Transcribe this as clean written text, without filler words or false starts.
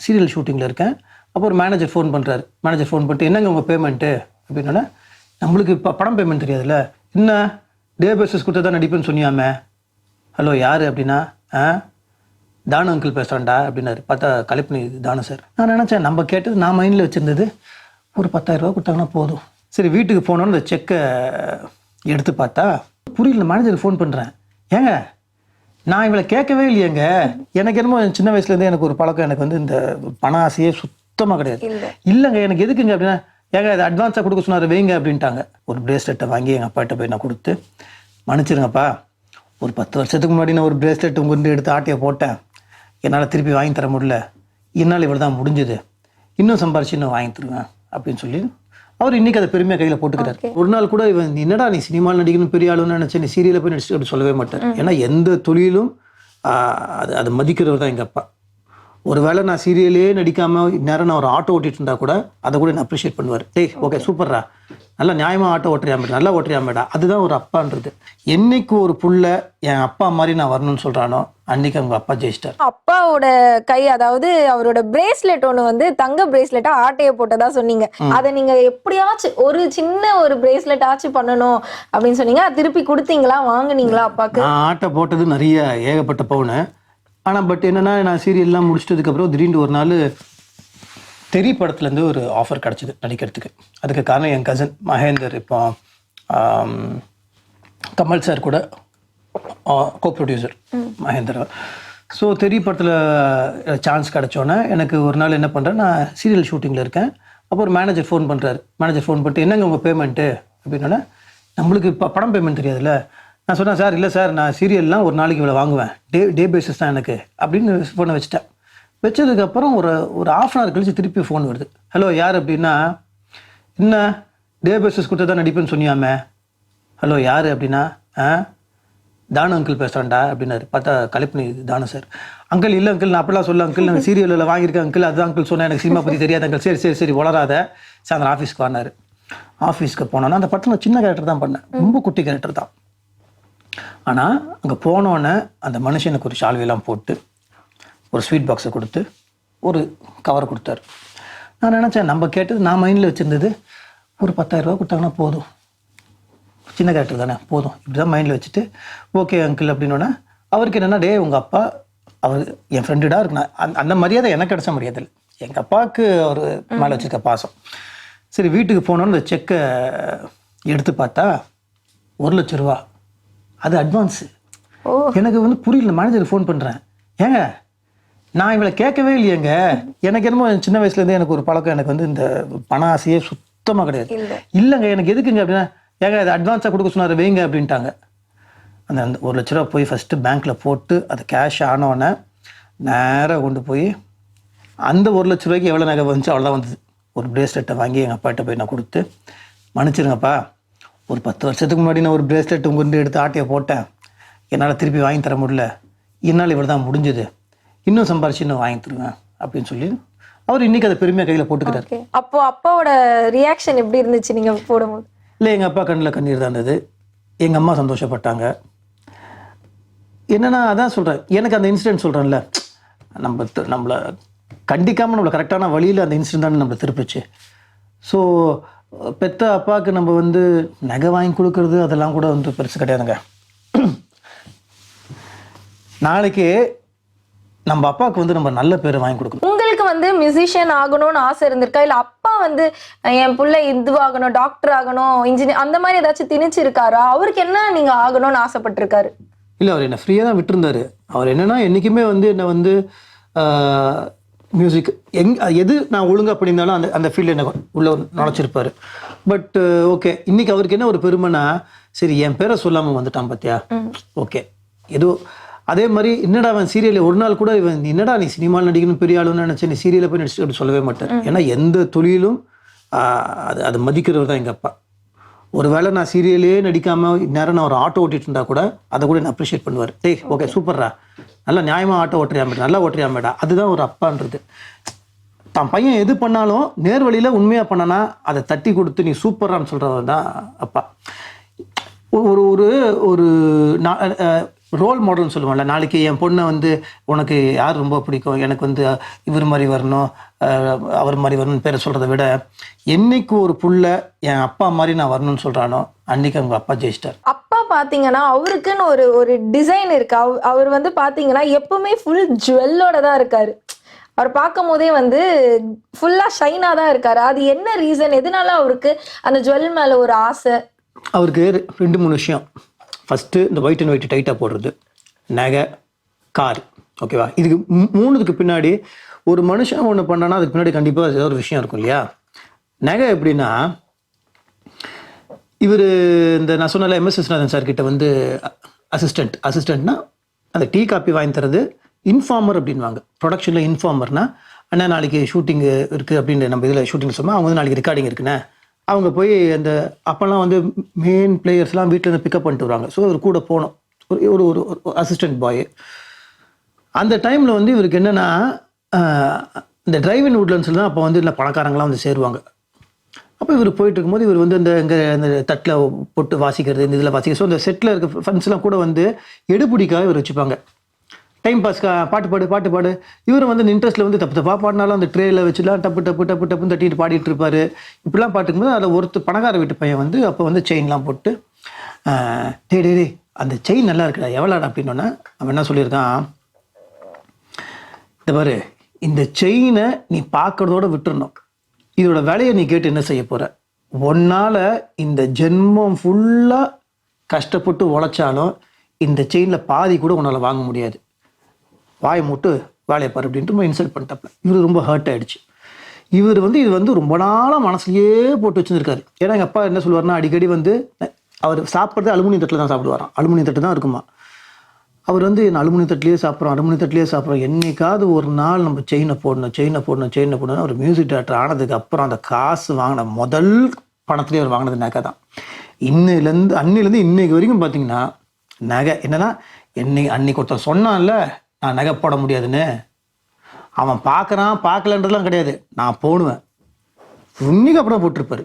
Serial ஷூட்டிங்கில் இருக்கேன். அப்போ ஒரு மேனேஜர் ஃபோன் பண்ணுறாரு. மேனேஜர் ஃபோன் பண்ணிட்டு என்னங்க உங்கள் பேமெண்ட்டு அப்படின்னா, நம்மளுக்கு இப்போ படம் பேமெண்ட் தெரியாதுல்ல, என்ன டே பேசிஸ் கொடுத்தா தான் நடிப்பேன்னு சொன்னியாமே. ஹலோ யார் அப்படின்னா, தானு அங்கிள் பேசுகிறான்டா அப்படின்னாரு. பார்த்தா கலெக்ட் தானு சார். நான் நினச்சேன் நம்ம கேட்டது நான் மைண்டில் வச்சுருந்தது ஒரு 10,000 கொடுத்தாங்கன்னா போதும். சரி வீட்டுக்கு போனோன்னு இந்த செக்கை எடுத்து பார்த்தா புரியல. மேனேஜருக்கு ஃபோன் பண்ணுறேன், ஏங்க நான் இவளை கேட்கவே இல்லையேங்க, எனக்கு என்னமோ சின்ன வயசுலேருந்தே எனக்கு ஒரு பழக்கம், எனக்கு வந்து இந்த பண ஆசையே சுத்தமாக கிடையாது. இல்லைங்க எனக்கு எதுக்குங்க அப்படின்னா, ஏங்க இது அட்வான்ஸாக கொடுக்க சொன்னார் வைங்க அப்படின்ட்டாங்க. ஒரு பிரேஸ்லெட்டை வாங்கி எங்கள் அப்பாட்ட போய் நான் கொடுத்து, மன்னிச்சிருங்கப்பா, ஒரு 10 வருஷத்துக்கு முன்னாடி நான் ஒரு பிரேஸ்லெட் உங்கள்கிட்ட எடுத்து ஆட்டையை போட்டேன், என்னால் திருப்பி வாங்கி தர முடியல, என்னால் இவ்வளோ தான் முடிஞ்சுது, இன்னும் சம்பாரிச்சு இன்னும் வாங்கி தருவேன் அப்படின்னு சொல்லி அவர் இன்றைக்கி அதை பெருமையாக கையில் போட்டுக்கிறார். ஒரு நாள் கூட இவன் என்னடா நீ சினிமாவில் நடிக்கணும் பெரிய ஆளுன்னு நினச்சி நீ சீரியலில் போய் நடிச்சு அப்படி சொல்லவே மாட்டார். ஏன்னா எந்த தொழிலும் அதை மதிக்கிறவர் தான் எங்கள் அப்பா. ஒரு வேளை நான் சீரியலே நடிக்காமல் நேரம் நான் ஒரு ஆட்டோ ஓட்டிட்டு இருந்தால் கூட அதை கூட என்ன அப்ரிஷியேட் பண்ணுவார். டேய் ஓகே சூப்பர்ரா, நல்லா நியாயமாக ஆட்டோ ஓட்டுறியாமேடா, நல்லா ஓட்டுறியாமேடா. அதுதான் ஒரு அப்பான்றது. என்னைக்கு ஒரு புள்ள என் அப்பா மாதிரி நான் வரணும்னு சொல்கிறானோ அன்னைக்கு அவங்க அப்பா ஜெயிச்சிட்டார். அப்பாவோட கை, அதாவது அவரோட பிரேஸ்லெட் ஒன்று வந்து தங்க பிரேஸ்லெட்டா ஆட்டையை போட்டதா சொன்னீங்க. அதை நீங்க எப்படியாச்சும் ஒரு சின்ன ஒரு பிரேஸ்லெட் ஆச்சு பண்ணணும் அப்படின்னு சொன்னீங்க. திருப்பி கொடுத்தீங்களா, வாங்குனீங்களா அப்பாக்கு? நான் ஆட்டை போட்டது நிறைய ஏகப்பட்ட பவுனு. ஆனால் பட் என்னென்னா நான் சீரியல்லாம் முடிச்சிட்டதுக்கப்புறம் திடீர்னு ஒரு நாள் தெரி படத்துலேருந்து ஒரு ஆஃபர் கிடச்சிது நடிக்கிறதுக்கு. அதுக்கு காரணம் என் கசன் மகேந்தர், இப்போ கமல் சார் கூட கோ ப்ரொடியூசர் மகேந்தர். ஸோ தெரி படத்தில் சான்ஸ் கிடச்சோன்னே எனக்கு ஒரு நாள் என்ன பண்ணுறேன், நான் சீரியல் ஷூட்டிங்கில் இருக்கேன். அப்போ ஒரு மேனேஜர் ஃபோன் பண்ணுறாரு. மேனேஜர் ஃபோன் பண்ணிட்டு என்னங்க உங்கள் பேமெண்ட்டு அப்படின்னா, நம்மளுக்கு இப்போ படம் பேமெண்ட் தெரியாதுல்ல. நான் சொன்னேன், சார் இல்லை சார், நான் சீரியல்லாம் ஒரு நாளைக்கு இவ்வளோ வாங்குவேன், டே பேசிஸ் தான் எனக்கு அப்படின்னு ஃபோனை வச்சுட்டேன். வச்சதுக்கப்புறம் ஒரு ½ hour கழிச்சு திருப்பி ஃபோன் வருது. ஹலோ யார் அப்படின்னா, என்ன டே பேசிஸ் கொடுத்தா தான் நடிப்பேன்னு சொன்னியாமே. ஹலோ யார் அப்படின்னா, தானு அங்கிள் பேசுகிறான்டா அப்படின்னாரு. பார்த்தா கலெக்ட் தானு சார். அங்கிள் இல்லை அங்கிள், நான் அப்படிலாம் சொல்ல அங்கிள், நான் சீரியலில் வாங்கியிருக்கேன் அங்கிள், அதுதான் அங்கிள் சொன்னேன், எனக்கு சினிமா பற்றி தெரியாது அங்கிள். சரி சரி சரி வளராத, சாயந்தரம் ஆஃபீஸ்க்கு வானார். ஆஃபீஸ்க்கு போனோன்னா அந்த படத்தில் சின்ன கேரக்டர் தான் பண்ணேன், ரொம்ப குட்டி கேரக்டர் தான். ஆனால் அங்கே போனோன்னே அந்த மனுஷனுக்கு ஒரு ஷால்வையெல்லாம் போட்டு ஒரு ஸ்வீட் பாக்ஸை கொடுத்து ஒரு கவர் கொடுத்தாரு. நான் நினச்சேன் நம்ம கேட்டது நான் மைண்டில் வச்சுருந்தது ஒரு 10,000 கொடுத்தாங்கன்னா போதும், சின்ன கேரக்டர் தானே போதும், இப்படி தான் மைண்டில் வச்சுட்டு ஓகே அங்கிள் அப்படின்னோடனே அவருக்கு என்னென்னா, டே உங்கள் அப்பா அவர் என் ஃப்ரெண்டுடாக இருக்குண்ணா, அந்த மரியாதை எனக்கு கிடைச்ச மரியாதை இல்லை, எங்கள் அப்பாவுக்கு அவர் மேலே வச்சுருக்க பாசம். சரி வீட்டுக்கு போனோன்னு இந்த செக்கை எடுத்து பார்த்தா 1,00,000 ரூபா, அது அட்வான்ஸு. எனக்கு வந்து புரியல. மேனேஜருக்கு ஃபோன் பண்ணுறேன், ஏங்க நான் இவளை கேட்கவே இல்லையேங்க, எனக்கு என்னமோ சின்ன வயசுலேருந்தே எனக்கு ஒரு பழக்கம், எனக்கு வந்து இந்த பண ஆசையே சுத்தமாக கிடையாது. இல்லைங்க எனக்கு எதுக்குங்க அப்படின்னா, ஏங்க இது அட்வான்ஸாக கொடுக்க சொன்னார் வைங்க அப்படின்ட்டாங்க. அந்த 1,00,000 ரூபா போய் ஃபஸ்ட்டு பேங்க்கில் போட்டு அது கேஷ் ஆனோடனே நேராக கொண்டு போய் அந்த 1,00,000 ரூபாய்க்கு எவ்வளோ நகை வந்துச்சு அவ்வளோதான் வந்தது. ஒரு பிரேஸ்லெட்டை வாங்கி எங்கள் அப்பாட்ட போய் நான் கொடுத்து, மன்னிச்சிருங்கப்பா, ஒரு 10 வருஷத்துக்கு முன்னாடி நான் ஒரு பிரேஸ்லெட் உங்கள்கிட்ட எடுத்து ஆட்டையை போட்டேன், என்னால் திருப்பி வாங்கி தர முடியல, என்னால் இவ்வளோ தான் முடிஞ்சுது, இன்னும் சம்பாரிச்சு இன்னும் வாங்கி தருவேன் அப்படின்னு சொல்லி அவர் இன்றைக்கி அதை பெருமையாக கையில் போட்டுக்கிறார். அப்போ அப்பாவோட ரியாக்ஷன் எப்படி இருந்துச்சு நீங்கள் போடும்போது? இல்லை எங்கள் அப்பா கண்ணில் கண்ணீர் தான் இருந்தது, எங்கள் அம்மா சந்தோஷப்பட்டாங்க. என்னென்னா அதான் சொல்கிறேன், எனக்கு அந்த இன்சிடென்ட் சொல்கிறேன்ல, நம்மளை கண்டிக்காமல் நம்மளை கரெக்டான வழியில் அந்த இன்சிடென்ட் தானே நம்மளை திருப்பிச்சு. ஸோ பெத்த அப்பாவுக்கு நம்ம வந்து நகை வாங்கி கொடுக்கறது அதெல்லாம் கூட வந்து பெருசு கிடையாதுங்க. நாளைக்கு நம்ம அப்பாவுக்கு வந்து நம்ம நல்ல பேரை வாங்கி கொடுக்கணும். உங்களுக்கு வந்து மியூசிஷியன் ஆகணும்னு ஆசை இருந்திருக்கா, இல்லை அப்பா வந்து என் பிள்ளை இதுவாகணும், டாக்டர் ஆகணும், இன்ஜினியர் அந்த மாதிரி ஏதாச்சும் திணிச்சிருக்காரா? அவருக்கு என்ன நீங்கள் ஆகணும்னு ஆசைப்பட்டிருக்காரு? இல்லை அவர் என்னை ஃப்ரீயாக தான் விட்டுருந்தாரு. அவர் என்னென்னா என்றைக்குமே வந்து என்னை வந்து மியூசிக் எது நான் ஒழுங்காக பண்ணியிருந்தாலும் அந்த ஃபீல்டில் என்ன உள்ள நுழைச்சிருப்பார். பட் ஓகே இன்றைக்கி அவருக்கு என்ன ஒரு பெருமைனா, சரி என் பேரை சொல்லாமல் வந்துட்டான் பார்த்தியா, ஓகே ஏதோ அதே மாதிரி என்னடா அவன் சீரியலில் ஒரு நாள் கூட இவன் என்னடா நீ சினிமாவில் நடிக்கணும் பெரிய ஆளுன்னு நினச்சி நீ சீரியலில் போய் நடிச்சு அப்படி சொல்லவே மாட்டார். ஏன்னா எந்த தொழிலும் அதை மதிக்கிறவர் தான் எங்கள் அப்பா. ஒரு வேளை நான் சீரியலே நடிக்காமல் நேரம் நான் ஒரு ஆட்டோ ஓட்டிட்டு இருந்தால் கூட அதை கூட என்ன அப்ரிஷியேட் பண்ணுவார். டேய் ஓகே சூப்பர்ரா, நல்லா நியாயமாக ஆட்டோ ஓட்டுறியாமேடா, நல்லா ஓட்டுறியாமேடா. அதுதான் ஒரு அப்பான்றது. தான் பையன் எது பண்ணாலும் நேர் வழியில் உண்மையாக பண்ணனா அதை தட்டி கொடுத்து நீ சூப்பரான்னு சொல்கிறவர் தான் அப்பா. ஒரு ஒரு ஒரு ரோல் மாடல்னு சொல்லுவாங்கல்ல, நாளைக்கு என் பொண்ணை வந்து உனக்கு யார் ரொம்ப பிடிக்கும், எனக்கு வந்து இவர் மாதிரி வரணும், அவர் மாதிரி வரணும்னு பேரை சொல்கிறத விட, என்னைக்கு ஒரு புள்ள என் அப்பா மாதிரி நான் வரணும்னு சொல்கிறானோ அன்னைக்கு அவங்க அப்பா ஜெயிச்சிட்டார். அப்பா பாத்தீங்கன்னா அவருக்குன்னு ஒரு ஒரு டிசைன் இருக்கு. அவர் வந்து பாத்தீங்கன்னா எப்பவுமே ஃபுல் ஜுவல்லோட தான் இருக்காரு. அவர் பார்க்கும் போதே வந்து ஃபுல்லா ஷைனா தான் இருக்காரு. அது என்ன ரீசன், எதனால அவருக்கு அந்த ஜுவல் மேல ஒரு ஆசை? அவருக்கு 2-3 விஷயம். ஃபஸ்ட்டு இந்த ஒயிட் அண்ட் ஒயிட் டைட்டாக போடுறது, நகை, கார். ஓகேவா? இதுக்கு 3க்கு பின்னாடி ஒரு மனுஷன் ஒன்று பண்ணான்னா அதுக்கு பின்னாடி கண்டிப்பாக ஏதோ ஒரு விஷயம் இருக்கும் இல்லையா? நகை எப்படின்னா, இவர் இந்த நான் சொன்னல எம்எஸ் விஸ்வநாதன் சார் கிட்ட வந்து அசிஸ்டண்ட்னா அந்த டீ காப்பி வாங்கி தரது, இன்ஃபார்மர் அப்படின்வாங்க. ப்ரொடக்ஷனில் இன்ஃபார்மர்னா, அண்ணா நாளைக்கு ஷூட்டிங் இருக்குது அப்படின்னு நம்ம இதில் ஷூட்டிங் சொன்னால் அவங்க வந்து நாளைக்கு ரெக்கார்டிங் இருக்குண்ணே, அவங்க போய் அந்த அப்போல்லாம் வந்து மெயின் பிளேயர்ஸ்லாம் வீட்டிலேருந்து பிக்கப் பண்ணிட்டு வருவாங்க. ஸோ அவர் கூட போனோம், ஒரு ஒரு அசிஸ்டன்ட் பாய். அந்த டைமில் வந்து இவருக்கு என்னென்னா, இந்த டிரைவிங் வுட்லன்ஸில் தான் அப்போ வந்து இல்லை பணக்காரங்களாம் வந்து சேருவாங்க. அப்போ இவர் போயிட்டு இருக்கும்போது இவர் வந்து இந்த தட்டில் போட்டு வாசிக்கிறது, இந்த இதில் வாசிக்கிறது. ஸோ இந்த செட்டில் இருக்க ஃப்ரெண்ட்ஸ்லாம் கூட வந்து எடுபிடிக்காக இவர் வச்சுப்பாங்க. டைம் பாஸ்க்கா பாட்டு பாடு. இவர் வந்து இந்த இன்ட்ரெஸ்ட்டில் வந்து தப்பாக பாடினாலும் அந்த ட்ரேயில் வச்சுலாம் டப்புன்னு தட்டிட்டு பாடிட்டு இருப்பார். இப்படிலாம் பாட்டுக்கும்போது அதில் ஒருத்தர் பணக்கார வீட்டு பையன் வந்து அப்போ வந்து செயின்லாம் போட்டு, டே அந்த செயின் நல்லா இருக்குடா, எவ்வளோடா அப்படின்னோன்னா அவன் என்ன சொல்லியிருக்கான், இந்த பாரு, இந்த செயினை நீ பார்க்குறதோட விட்டுறணும், இதோட வேலையை நீ கேட்டு என்ன செய்ய போகிற, ஒன்னால் இந்த ஜென்மம் ஃபுல்லாக கஷ்டப்பட்டு உழைச்சாலும் இந்த செயினில் பாதி கூட உன்னால் வாங்க முடியாது, வாயை மூட்டு வேலையை பாரு அப்படின்ட்டு ரொம்ப இன்சல்ட் பண்ணிட்டாப்ல. இவர் ரொம்ப ஹர்ட் ஆகிடுச்சு. இவர் வந்து இது வந்து ரொம்ப நாளாக மனசுலையே போட்டு வச்சுருக்காரு. ஏன்னா எங்கள் அப்பா என்ன சொல்லுவார்னா, அடிக்கடி வந்து அவர் சாப்பிட்றது அலுமினியம் தட்டில் தான் சாப்பிடுவாராம். அலுமினியம் தட்டு தான் இருக்குமா. அவர் வந்து என்ன அலுமினியம் தட்டிலே சாப்பிட்றோம், என்னைக்காவது ஒரு நாள் நம்ம செயினை போடணும். ஒரு மியூசிக் டேரக்டர் ஆனதுக்கு அப்புறம் அந்த காசு வாங்கின முதல் பணத்துலேயே அவர் வாங்கினது நகை தான். அன்னிலேருந்து இன்னைக்கு வரைக்கும் பார்த்தீங்கன்னா நகை என்னன்னா, அன்னைக்கு ஒருத்தர் சொன்னான்ல நான் நகை போட முடியாதுன்னு, அவன் பார்க்குறான் பார்க்கலன்றதுலாம் கிடையாது, நான் போடுவேன், இன்னைக்கு அப்புறம் போட்டிருப்பாரு.